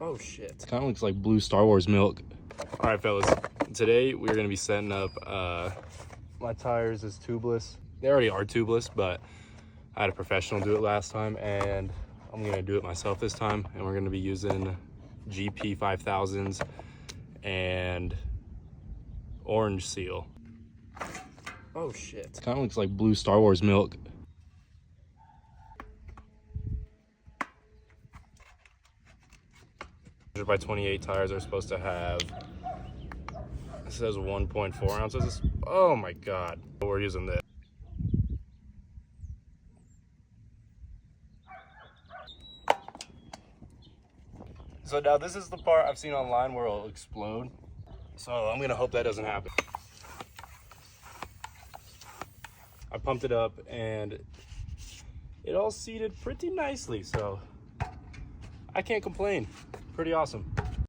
Oh shit. Kind of looks like blue Star Wars milk. All right, fellas. Today we're gonna be setting up my tires as tubeless. They already are tubeless, but I had a professional do it last time, and I'm gonna do it myself this time. And we're gonna be using GP 5000s and orange seal. Oh shit. Kind of looks like blue Star Wars milk. By 28 tires are supposed to have, it says 1.4 ounces. Oh my god, we're using this. So now this is the part I've seen online where it'll explode, so I'm gonna hope that doesn't happen. I pumped it up and it all seated pretty nicely, so I can't complain. Pretty awesome.